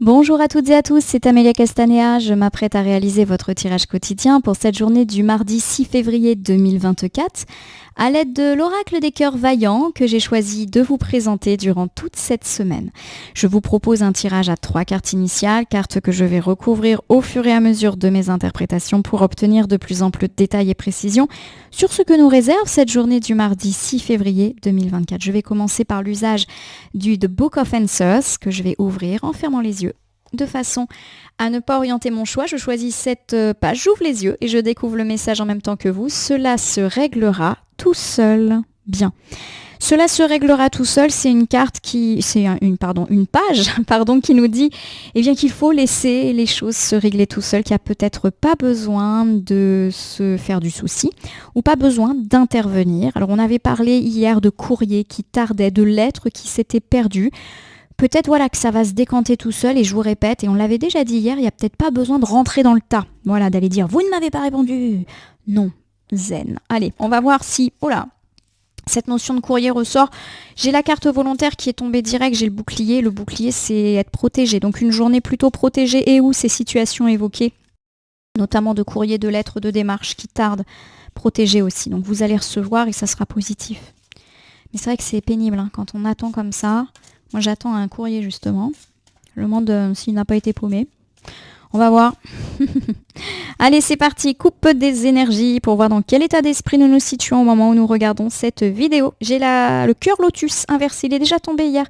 Bonjour à toutes et à tous, c'est Amélia Castanea. Je m'apprête à réaliser votre tirage quotidien pour cette journée du mardi 6 février 2024 à l'aide de l'oracle des cœurs vaillants que j'ai choisi de vous présenter durant toute cette semaine. Je vous propose un tirage à 3 cartes initiales, cartes que je vais recouvrir au fur et à mesure de mes interprétations pour obtenir de plus amples détails et précisions sur ce que nous réserve cette journée du mardi 6 février 2024. Je vais commencer par l'usage du The Book of Answers que je vais ouvrir en fermant les yeux. De façon à ne pas orienter mon choix, je choisis cette page, j'ouvre les yeux et je découvre le message en même temps que vous. Cela se réglera tout seul. Bien. Cela se réglera tout seul, c'est une carte qui, une page qui nous dit qu'il faut laisser les choses se régler tout seul, qu'il n'y a peut-être pas besoin de se faire du souci ou pas besoin d'intervenir. Alors on avait parlé hier de courrier qui tardait, de lettres qui s'étaient perdues. Peut-être que ça va se décanter tout seul et je vous répète, et on l'avait déjà dit hier, il n'y a peut-être pas besoin de rentrer dans le tas. Voilà, d'aller dire « vous ne m'avez pas répondu ». Non, zen. Allez, on va voir si... cette notion de courrier ressort. J'ai la carte volontaire qui est tombée direct, j'ai le bouclier. Le bouclier, c'est être protégé. Donc une journée plutôt protégée et où ces situations évoquées, notamment de courrier, de lettres, de démarches qui tardent, protégées aussi. Donc vous allez recevoir et ça sera positif. Mais c'est vrai que c'est pénible quand on attend comme ça. Moi, j'attends un courrier, justement. Je me demande s'il n'a pas été paumé. On va voir. Allez, c'est parti. Coupe des énergies pour voir dans quel état d'esprit nous nous situons au moment où nous regardons cette vidéo. J'ai le cœur lotus inversé. Il est déjà tombé hier.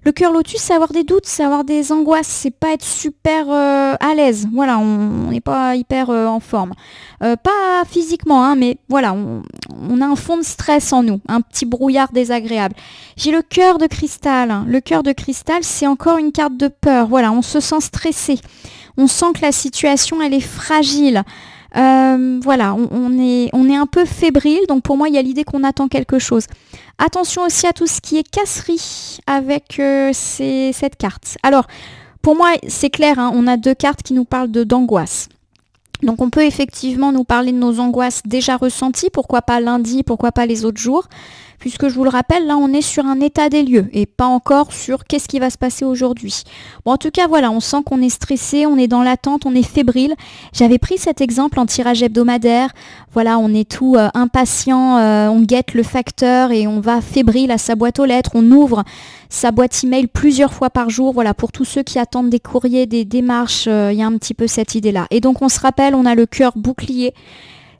Le cœur lotus, c'est avoir des doutes, c'est avoir des angoisses. C'est pas être super à l'aise. Voilà, on n'est pas hyper en forme. Pas physiquement, mais voilà, on a un fond de stress en nous. Un petit brouillard désagréable. J'ai le cœur de cristal. Le cœur de cristal, c'est encore une carte de peur. Voilà, on se sent stressé. On sent que la situation, elle est fragile. On est un peu fébrile. Donc pour moi, il y a l'idée qu'on attend quelque chose. Attention aussi à tout ce qui est casserie avec cette carte. Alors, pour moi, c'est clair, on a 2 cartes qui nous parlent d'angoisse. Donc on peut effectivement nous parler de nos angoisses déjà ressenties, pourquoi pas lundi, pourquoi pas les autres jours, puisque je vous le rappelle, là on est sur un état des lieux et pas encore sur qu'est-ce qui va se passer aujourd'hui. Bon, en tout cas, voilà, on sent qu'on est stressé, on est dans l'attente, on est fébrile. J'avais pris cet exemple en tirage hebdomadaire. Voilà, on est tout impatient, on guette le facteur et on va fébrile à sa boîte aux lettres, on ouvre sa boîte email plusieurs fois par jour. Voilà, pour tous ceux qui attendent des courriers, des démarches, il y a un petit peu cette idée-là. Et donc on se rappelle, on a le cœur bouclier.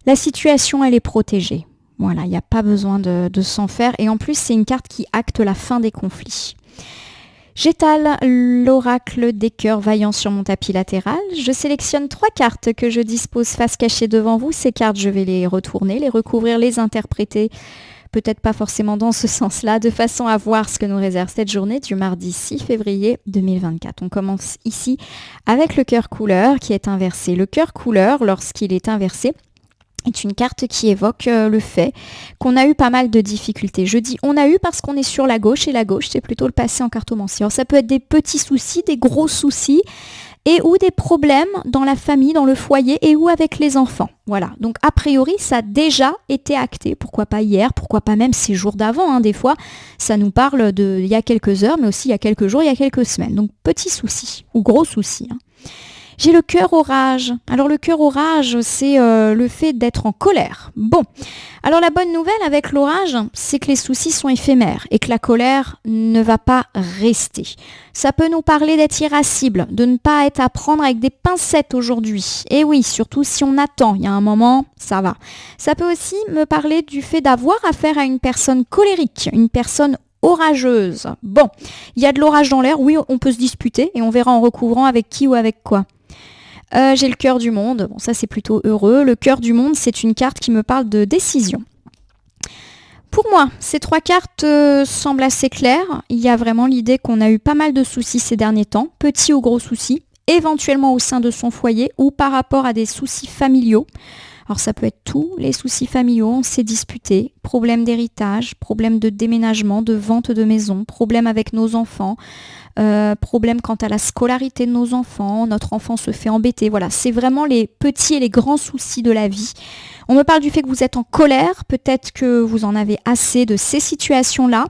La situation, elle est protégée. Voilà, il n'y a pas besoin de s'en faire. Et en plus, c'est une carte qui acte la fin des conflits. J'étale l'oracle des cœurs vaillants sur mon tapis latéral. Je sélectionne 3 cartes que je dispose face cachée devant vous. Ces cartes, je vais les retourner, les recouvrir, les interpréter. Peut-être pas forcément dans ce sens-là, de façon à voir ce que nous réserve cette journée du mardi 6 février 2024. On commence ici avec le cœur couleur qui est inversé. Le cœur couleur, lorsqu'il est inversé, est une carte qui évoque le fait qu'on a eu pas mal de difficultés. Je dis on a eu parce qu'on est sur la gauche et la gauche c'est plutôt le passé en cartomancie. Alors ça peut être des petits soucis, des gros soucis et ou des problèmes dans la famille, dans le foyer et ou avec les enfants. Voilà, donc a priori ça a déjà été acté. Pourquoi pas hier, pourquoi pas même ces jours d'avant. Des fois ça nous parle de il y a quelques heures mais aussi il y a quelques jours, il y a quelques semaines. Donc petits soucis ou gros soucis. J'ai le cœur orage. Alors le cœur orage, c'est le fait d'être en colère. Bon, alors la bonne nouvelle avec l'orage, c'est que les soucis sont éphémères et que la colère ne va pas rester. Ça peut nous parler d'être irascible, de ne pas être à prendre avec des pincettes aujourd'hui. Et oui, surtout si on attend, il y a un moment, ça va. Ça peut aussi me parler du fait d'avoir affaire à une personne colérique, une personne orageuse. Bon, il y a de l'orage dans l'air, oui, on peut se disputer et on verra en recouvrant avec qui ou avec quoi. J'ai le cœur du monde, bon ça c'est plutôt heureux. Le cœur du monde, c'est une carte qui me parle de décision. Pour moi, ces 3 cartes semblent assez claires. Il y a vraiment l'idée qu'on a eu pas mal de soucis ces derniers temps, petits ou gros soucis, éventuellement au sein de son foyer ou par rapport à des soucis familiaux. Alors ça peut être tous les soucis familiaux, on s'est disputé, problème d'héritage, problème de déménagement, de vente de maison, problème avec nos enfants, problème quant à la scolarité de nos enfants, notre enfant se fait embêter. Voilà, c'est vraiment les petits et les grands soucis de la vie. On me parle du fait que vous êtes en colère, peut-être que vous en avez assez de ces situations-là.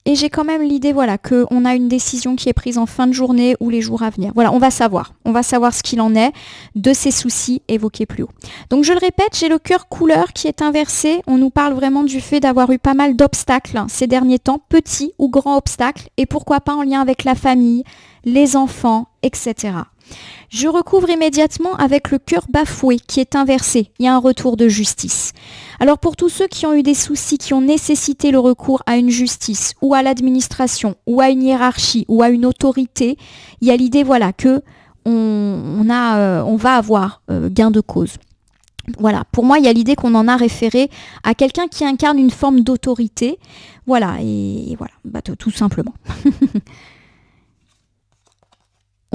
et j'ai quand même l'idée voilà, qu'on a une décision qui est prise en fin de journée ou les jours à venir. Voilà, on va savoir ce qu'il en est de ces soucis évoqués plus haut. Donc je le répète, j'ai le cœur couleur qui est inversé. On nous parle vraiment du fait d'avoir eu pas mal d'obstacles ces derniers temps, petits ou grands obstacles, et pourquoi pas en lien avec la famille, les enfants, etc. Je recouvre immédiatement avec le cœur bafoué qui est inversé. Il y a un retour de justice. Alors pour tous ceux qui ont eu des soucis, qui ont nécessité le recours à une justice ou à l'administration ou à une hiérarchie ou à une autorité, il y a l'idée voilà, que on va avoir gain de cause. Voilà, pour moi, il y a l'idée qu'on en a référé à quelqu'un qui incarne une forme d'autorité. Voilà, et voilà, tout simplement.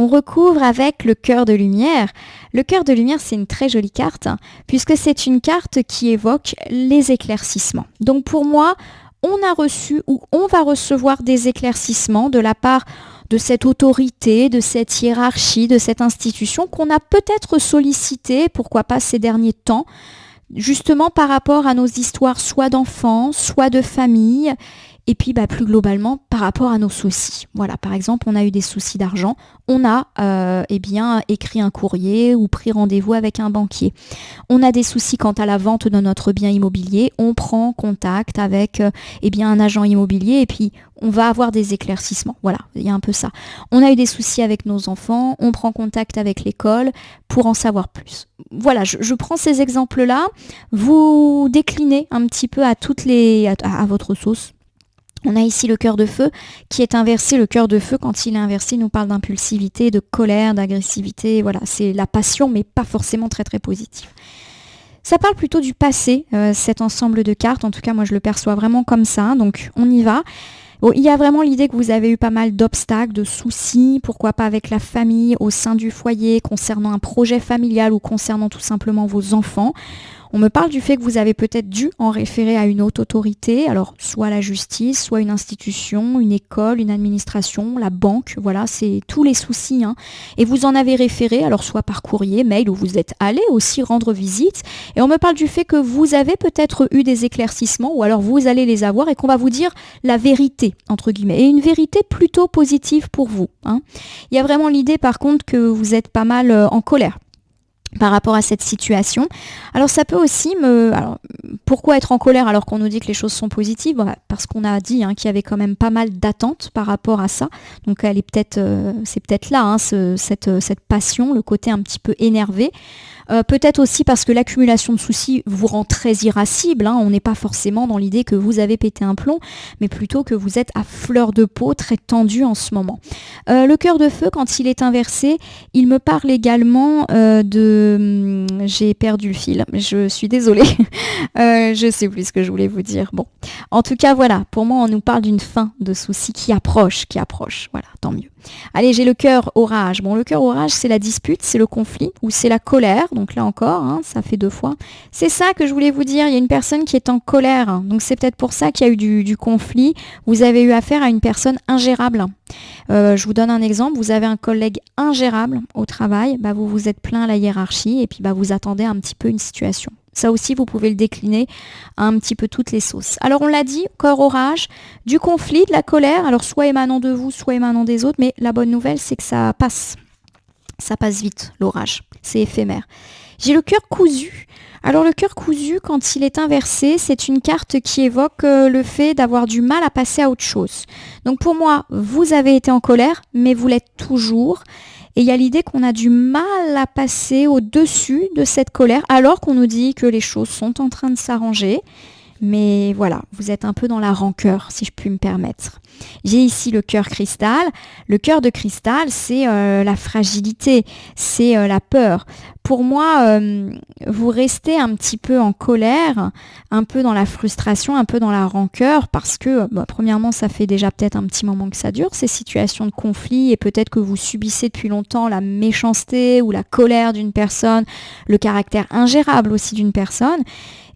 On recouvre avec le cœur de lumière. Le cœur de lumière, c'est une très jolie carte, puisque c'est une carte qui évoque les éclaircissements. Donc pour moi, on a reçu ou on va recevoir des éclaircissements de la part de cette autorité, de cette hiérarchie, de cette institution qu'on a peut-être sollicité, pourquoi pas ces derniers temps, justement par rapport à nos histoires soit d'enfants, soit de famille, et puis plus globalement par rapport à nos soucis. Voilà, par exemple, on a eu des soucis d'argent, on a écrit un courrier ou pris rendez-vous avec un banquier. On a des soucis quant à la vente de notre bien immobilier, on prend contact avec un agent immobilier et puis on va avoir des éclaircissements. Voilà, il y a un peu ça. On a eu des soucis avec nos enfants, on prend contact avec l'école pour en savoir plus. Voilà, je prends ces exemples-là, vous déclinez un petit peu à votre sauce. On a ici le cœur de feu qui est inversé. Le cœur de feu, quand il est inversé, il nous parle d'impulsivité, de colère, d'agressivité. Voilà, c'est la passion, mais pas forcément très très positive. Ça parle plutôt du passé, cet ensemble de cartes. En tout cas, moi, je le perçois vraiment comme ça. Donc, on y va. Bon, il y a vraiment l'idée que vous avez eu pas mal d'obstacles, de soucis, pourquoi pas avec la famille, au sein du foyer, concernant un projet familial ou concernant tout simplement vos enfants. On me parle du fait que vous avez peut-être dû en référer à une haute autorité, alors soit la justice, soit une institution, une école, une administration, la banque, voilà, c'est tous les soucis. Et vous en avez référé, alors soit par courrier, mail, ou vous êtes allé aussi rendre visite. Et on me parle du fait que vous avez peut-être eu des éclaircissements, ou alors vous allez les avoir, et qu'on va vous dire la vérité, entre guillemets, et une vérité plutôt positive pour vous. Il y a vraiment l'idée par contre que vous êtes pas mal en colère par rapport à cette situation. Alors ça peut aussi pourquoi être en colère alors qu'on nous dit que les choses sont positives? Parce qu'on a dit qu'il y avait quand même pas mal d'attentes par rapport à ça. Donc elle est c'est peut-être là, cette passion, le côté un petit peu énervé. Peut-être aussi parce que l'accumulation de soucis vous rend très irascible. On n'est pas forcément dans l'idée que vous avez pété un plomb, mais plutôt que vous êtes à fleur de peau, très tendu en ce moment. Le cœur de feu, quand il est inversé, il me parle également j'ai perdu le fil, je suis désolée. Je sais plus ce que je voulais vous dire. Bon, en tout cas, voilà, pour moi, on nous parle d'une fin de soucis qui approche. Voilà, tant mieux. Allez, j'ai le cœur orage. Bon, le cœur orage, c'est la dispute, c'est le conflit, ou c'est la colère. Donc là encore, ça fait 2 fois. C'est ça que je voulais vous dire. Il y a une personne qui est en colère. Donc c'est peut-être pour ça qu'il y a eu du conflit. Vous avez eu affaire à une personne ingérable. Je vous donne un exemple. Vous avez un collègue ingérable au travail. Vous vous êtes plaint à la hiérarchie et puis vous attendez un petit peu une situation. Ça aussi, vous pouvez le décliner à un petit peu toutes les sauces. Alors, on l'a dit, cœur orage, du conflit, de la colère, alors soit émanant de vous, soit émanant des autres, mais la bonne nouvelle, c'est que ça passe. Ça passe vite, l'orage. C'est éphémère. J'ai le cœur cousu. Alors, le cœur cousu, quand il est inversé, c'est une carte qui évoque le fait d'avoir du mal à passer à autre chose. Donc, pour moi, vous avez été en colère, mais vous l'êtes toujours. Et il y a l'idée qu'on a du mal à passer au-dessus de cette colère, alors qu'on nous dit que les choses sont en train de s'arranger. Mais voilà, vous êtes un peu dans la rancœur, si je puis me permettre. J'ai ici le cœur cristal. Le cœur de cristal, c'est la fragilité, c'est la peur. Pour moi, vous restez un petit peu en colère, un peu dans la frustration, un peu dans la rancœur, parce que, premièrement, ça fait déjà peut-être un petit moment que ça dure, ces situations de conflit, et peut-être que vous subissez depuis longtemps la méchanceté ou la colère d'une personne, le caractère ingérable aussi d'une personne,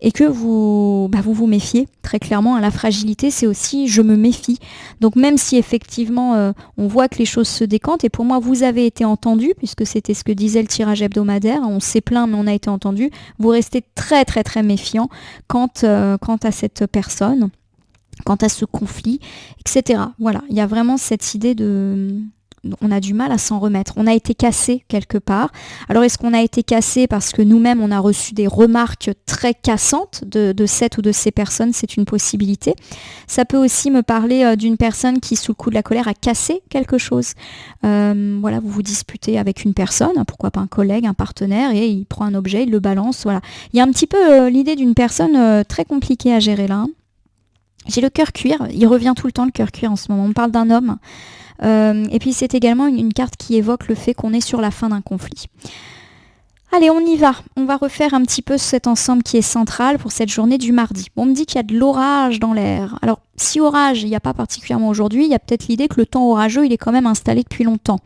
et que vous vous méfiez très clairement. La fragilité, c'est aussi je me méfie. Donc même si effectivement on voit que les choses se décantent, et pour moi vous avez été entendu, puisque c'était ce que disait le tirage hebdomadaire, on s'est plaint mais on a été entendu, vous restez très très très méfiant quant à cette personne. quant à ce conflit, etc. Voilà, il y a vraiment cette idée de... On a du mal à s'en remettre. On a été cassé quelque part. Alors est-ce qu'on a été cassé parce que nous-mêmes on a reçu des remarques très cassantes de cette ou de ces personnes? C'est une possibilité. Ça peut aussi me parler d'une personne qui, sous le coup de la colère, a cassé quelque chose. Voilà, vous vous disputez avec une personne, pourquoi pas un collègue, un partenaire, et il prend un objet, il le balance. Voilà. Il y a un petit peu l'idée d'une personne très compliquée à gérer là. J'ai le cœur cuir. Il revient tout le temps le cœur cuir en ce moment. On parle d'un homme. Et puis c'est également une carte qui évoque le fait qu'on est sur la fin d'un conflit. Allez, on y va. On va refaire un petit peu cet ensemble qui est central pour cette journée du mardi. Bon, on me dit qu'il y a de l'orage dans l'air. Alors, si orage, il n'y a pas particulièrement aujourd'hui, il y a peut-être l'idée que le temps orageux, il est quand même installé depuis longtemps.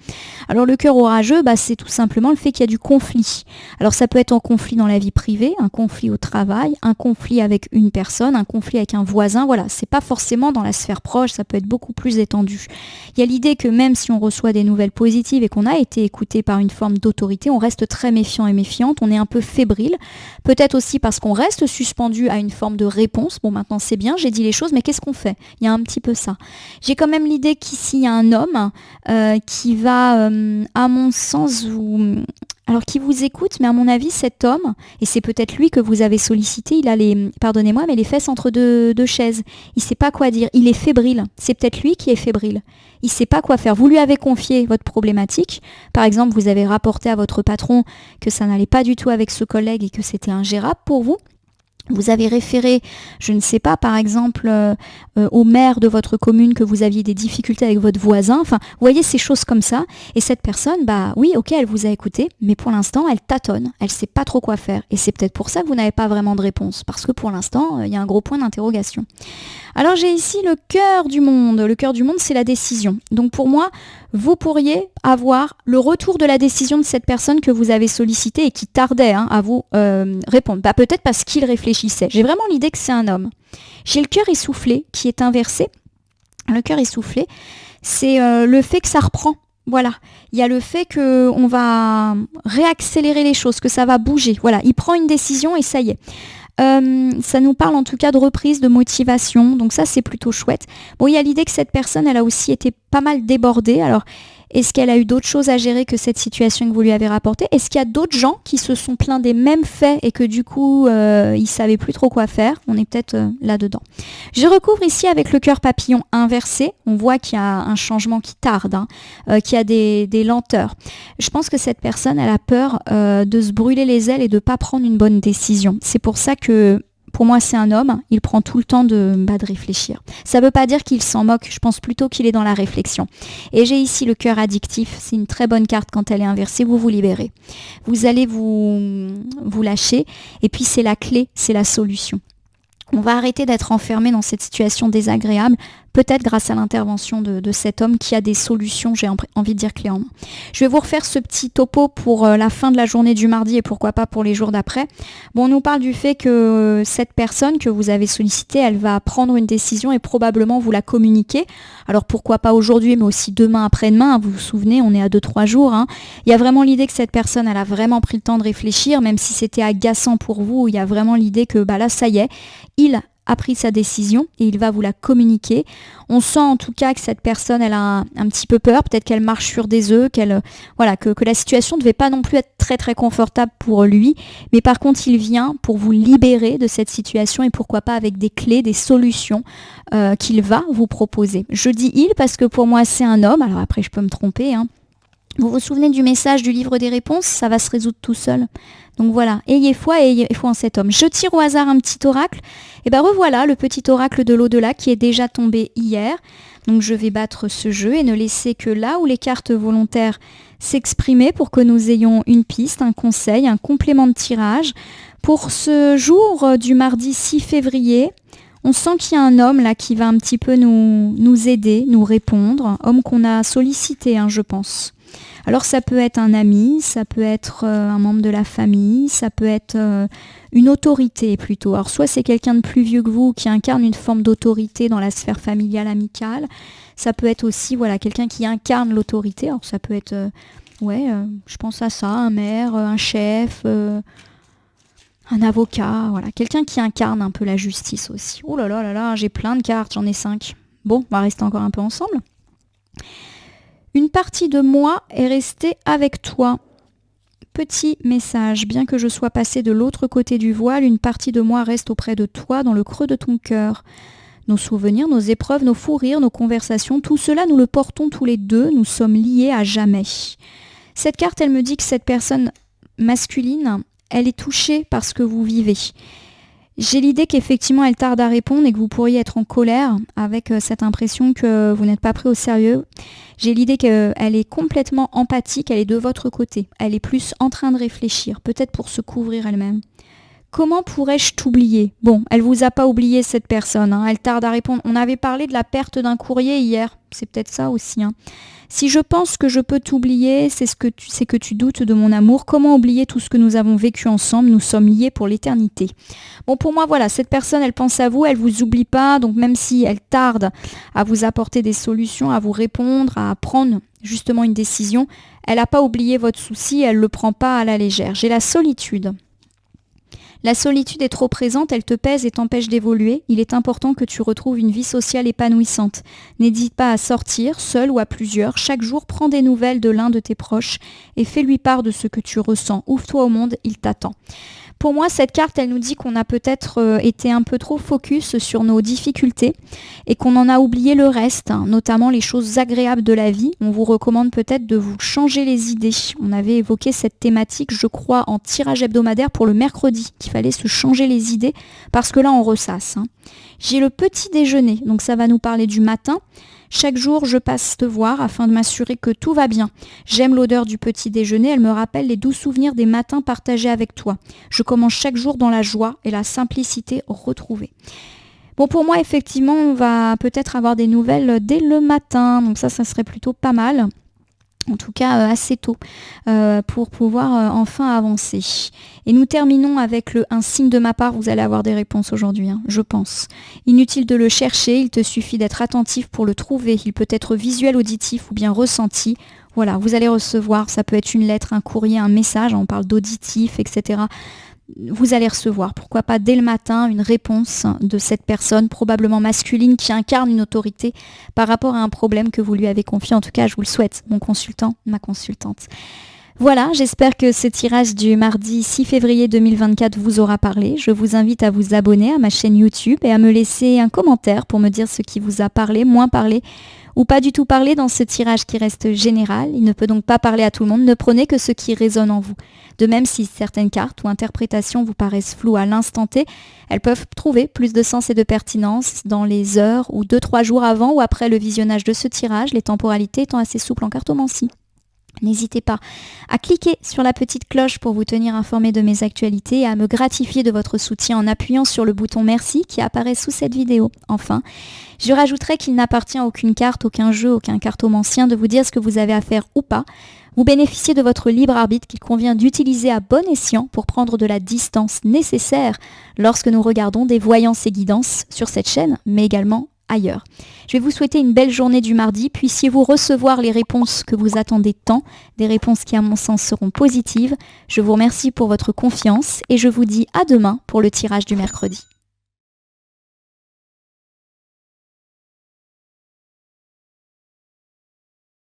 Alors, le cœur orageux, c'est tout simplement le fait qu'il y a du conflit. Alors, ça peut être un conflit dans la vie privée, un conflit au travail, un conflit avec une personne, un conflit avec un voisin. Voilà, c'est pas forcément dans la sphère proche, ça peut être beaucoup plus étendu. Il y a l'idée que même si on reçoit des nouvelles positives et qu'on a été écouté par une forme d'autorité, on reste très méfiant et méfiante, on est un peu fébrile. Peut-être aussi parce qu'on reste suspendu à une forme de réponse. Bon, maintenant c'est bien, j'ai dit les choses, mais qu'est-ce qu'on fait? Il y a un petit peu ça. J'ai quand même l'idée qu'ici il y a un homme qui va, à mon sens, alors qui vous écoute, mais à mon avis cet homme, et c'est peut-être lui que vous avez sollicité, il a pardonnez-moi, mais les fesses entre deux chaises. Il sait pas quoi dire, il est fébrile. C'est peut-être lui qui est fébrile. Il sait pas quoi faire. Vous lui avez confié votre problématique. Par exemple, vous avez rapporté à votre patron que ça n'allait pas du tout avec ce collègue et que c'était ingérable pour vous. Vous avez référé, je ne sais pas, par exemple, au maire de votre commune que vous aviez des difficultés avec votre voisin. Enfin, vous voyez ces choses comme ça. Et cette personne, oui, ok, elle vous a écouté, mais pour l'instant, elle tâtonne. Elle ne sait pas trop quoi faire. Et c'est peut-être pour ça que vous n'avez pas vraiment de réponse. Parce que pour l'instant, il y a un gros point d'interrogation. Alors, j'ai ici le cœur du monde. Le cœur du monde, c'est la décision. Donc, pour moi, vous pourriez avoir le retour de la décision de cette personne que vous avez sollicitée et qui tardait à vous répondre. Peut-être parce qu'il réfléchissait. J'ai vraiment l'idée que c'est un homme. J'ai le cœur essoufflé qui est inversé. Le cœur essoufflé, c'est le fait que ça reprend. Voilà. Il y a le fait qu'on va réaccélérer les choses, que ça va bouger. Voilà. Il prend une décision et ça y est. Ça nous parle en tout cas de reprise, de motivation, donc ça c'est plutôt chouette. Bon, il y a l'idée que cette personne, elle a aussi été pas mal débordée. Alors, est-ce qu'elle a eu d'autres choses à gérer que cette situation que vous lui avez rapportée? Est-ce qu'il y a d'autres gens qui se sont plaints des mêmes faits et que du coup, ils savaient plus trop quoi faire? On est peut-être là-dedans. Je recouvre ici avec le cœur papillon inversé. On voit qu'il y a un changement qui tarde, qu'il y a des lenteurs. Je pense que cette personne, elle a peur de se brûler les ailes et de ne pas prendre une bonne décision. C'est pour ça que pour moi, c'est un homme, il prend tout le temps de réfléchir. Ça ne veut pas dire qu'il s'en moque, je pense plutôt qu'il est dans la réflexion. Et j'ai ici le cœur addictif, c'est une très bonne carte quand elle est inversée, vous vous libérez. Vous allez vous lâcher, et puis c'est la clé, c'est la solution. On va arrêter d'être enfermé dans cette situation désagréable, peut-être grâce à l'intervention de cet homme qui a des solutions, j'ai envie de dire clés en main. Je vais vous refaire ce petit topo pour la fin de la journée du mardi et pourquoi pas pour les jours d'après. Bon, on nous parle du fait que cette personne que vous avez sollicitée, elle va prendre une décision et probablement vous la communiquer. Alors pourquoi pas aujourd'hui, mais aussi demain, après-demain. Vous vous souvenez, on est à 2-3 jours. Il y a vraiment l'idée que cette personne, elle a vraiment pris le temps de réfléchir, même si c'était agaçant pour vous. Il y a vraiment l'idée que là, ça y est, il a pris sa décision et il va vous la communiquer. On sent en tout cas que cette personne, elle a un petit peu peur, peut-être qu'elle marche sur des œufs, que la situation ne devait pas non plus être très très confortable pour lui, mais par contre il vient pour vous libérer de cette situation et pourquoi pas avec des clés, des solutions qu'il va vous proposer. Je dis il parce que pour moi c'est un homme, alors après je peux me tromper, Vous vous souvenez du message du livre des réponses? Ça va se résoudre tout seul. Donc voilà, ayez foi en cet homme. Je tire au hasard un petit oracle. Et revoilà le petit oracle de l'au-delà qui est déjà tombé hier. Donc je vais battre ce jeu et ne laisser que là où les cartes volontaires s'exprimer pour que nous ayons une piste, un conseil, un complément de tirage. Pour ce jour du mardi 6 février, on sent qu'il y a un homme là qui va un petit peu nous aider, nous répondre. Homme qu'on a sollicité, je pense. Alors ça peut être un ami, ça peut être un membre de la famille, ça peut être une autorité plutôt. Alors soit c'est quelqu'un de plus vieux que vous qui incarne une forme d'autorité dans la sphère familiale, amicale. Ça peut être aussi quelqu'un qui incarne l'autorité. Alors ça peut être, je pense à ça, un maire, un chef, un avocat, voilà, quelqu'un qui incarne un peu la justice aussi. Oh là là là là, j'ai plein de cartes, j'en ai 5. Bon, on va rester encore un peu ensemble. Une partie de moi est restée avec toi. Petit message, bien que je sois passée de l'autre côté du voile, une partie de moi reste auprès de toi dans le creux de ton cœur. Nos souvenirs, nos épreuves, nos fous rires, nos conversations, tout cela nous le portons tous les deux, nous sommes liés à jamais. Cette carte, elle me dit que cette personne masculine, elle est touchée par ce que vous vivez. J'ai l'idée qu'effectivement elle tarde à répondre et que vous pourriez être en colère avec cette impression que vous n'êtes pas pris au sérieux. J'ai l'idée qu'elle est complètement empathique, elle est de votre côté. Elle est plus en train de réfléchir, peut-être pour se couvrir elle-même. Comment pourrais-je t'oublier ? Bon, elle vous a pas oublié cette personne, hein. Elle tarde à répondre. On avait parlé de la perte d'un courrier hier, c'est peut-être ça aussi, hein. Si je pense que je peux t'oublier, c'est que tu doutes de mon amour. Comment oublier tout ce que nous avons vécu ensemble ? Nous sommes liés pour l'éternité. Bon, pour moi, voilà, cette personne, elle pense à vous, elle vous oublie pas. Donc même si elle tarde à vous apporter des solutions, à vous répondre, à prendre justement une décision, elle n'a pas oublié votre souci, elle ne le prend pas à la légère. J'ai la solitude. La solitude est trop présente, elle te pèse et t'empêche d'évoluer. Il est important que tu retrouves une vie sociale épanouissante. N'hésite pas à sortir, seul ou à plusieurs. Chaque jour, prends des nouvelles de l'un de tes proches et fais-lui part de ce que tu ressens. Ouvre-toi au monde, il t'attend. Pour moi, cette carte, elle nous dit qu'on a peut-être été un peu trop focus sur nos difficultés et qu'on en a oublié le reste, hein, notamment les choses agréables de la vie. On vous recommande peut-être de vous changer les idées. On avait évoqué cette thématique, je crois, en tirage hebdomadaire pour le mercredi, qu'il fallait se changer les idées parce que là, on ressasse, hein. J'ai le petit déjeuner, donc ça va nous parler du matin. Chaque jour, je passe te voir afin de m'assurer que tout va bien. J'aime l'odeur du petit déjeuner, elle me rappelle les doux souvenirs des matins partagés avec toi. Je commence chaque jour dans la joie et la simplicité retrouvée. Bon, pour moi, effectivement, on va peut-être avoir des nouvelles dès le matin, donc ça serait plutôt pas mal. En tout cas assez tôt, pour pouvoir enfin avancer. Et nous terminons avec un signe de ma part, vous allez avoir des réponses aujourd'hui, hein, je pense. Inutile de le chercher, il te suffit d'être attentif pour le trouver. Il peut être visuel, auditif ou bien ressenti. Voilà, vous allez recevoir, ça peut être une lettre, un courrier, un message, on parle d'auditif, etc. Vous allez recevoir, pourquoi pas dès le matin, une réponse de cette personne, probablement masculine, qui incarne une autorité par rapport à un problème que vous lui avez confié. En tout cas, je vous le souhaite, mon consultant, ma consultante. Voilà, j'espère que ce tirage du mardi 6 février 2024 vous aura parlé. Je vous invite à vous abonner à ma chaîne YouTube et à me laisser un commentaire pour me dire ce qui vous a parlé, moins parlé ou pas du tout parlé dans ce tirage qui reste général. Il ne peut donc pas parler à tout le monde. Ne prenez que ce qui résonne en vous. De même, si certaines cartes ou interprétations vous paraissent floues à l'instant T, elles peuvent trouver plus de sens et de pertinence dans les heures ou 2-3 jours avant ou après le visionnage de ce tirage, les temporalités étant assez souples en cartomancie. N'hésitez pas à cliquer sur la petite cloche pour vous tenir informé de mes actualités et à me gratifier de votre soutien en appuyant sur le bouton merci qui apparaît sous cette vidéo. Enfin, je rajouterai qu'il n'appartient à aucune carte, aucun jeu, aucun cartomancien de vous dire ce que vous avez à faire ou pas. Vous bénéficiez de votre libre arbitre qu'il convient d'utiliser à bon escient pour prendre de la distance nécessaire lorsque nous regardons des voyances et guidances sur cette chaîne, mais également ailleurs. Je vais vous souhaiter une belle journée du mardi. Puissiez-vous recevoir les réponses que vous attendez tant, des réponses qui à mon sens seront positives. Je vous remercie pour votre confiance et je vous dis à demain pour le tirage du mercredi.